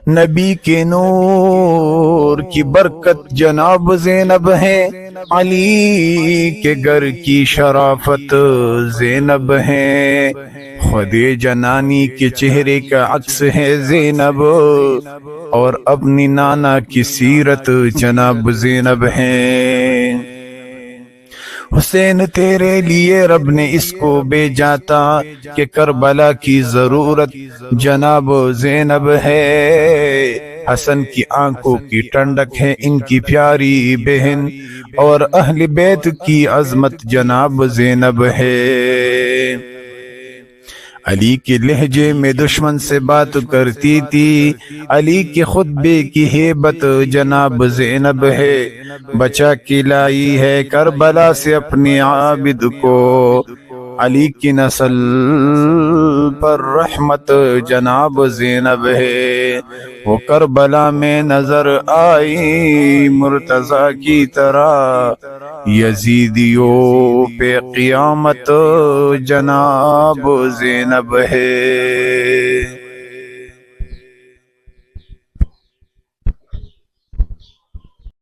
نبی کے نور کی برکت جناب زینب ہے، علی کے گھر کی شرافت زینب ہے، خود جنانی کے چہرے کا عکس ہے زینب، اور اپنی نانا کی سیرت جناب زینب ہے۔ حسین تیرے لیے رب نے اس کو بھیجا تھا کہ کربلا کی ضرورت جناب زینب ہے، حسن کی آنکھوں کی ٹھنڈک ہے ان کی پیاری بہن، اور اہل بیت کی عظمت جناب زینب ہے۔ علی کے لہجے میں دشمن سے بات کرتی تھی، علی کے خطبے کی ہیبت جناب زینب ہے، بچا کے لائی ہے کربلا سے اپنے عابد کو، علی کی نسل پر رحمت جناب زینب ہے، وہ کربلا میں نظر آئی مرتضیٰ کی طرح، یزیدیوں پہ قیامت جناب زینب ہے۔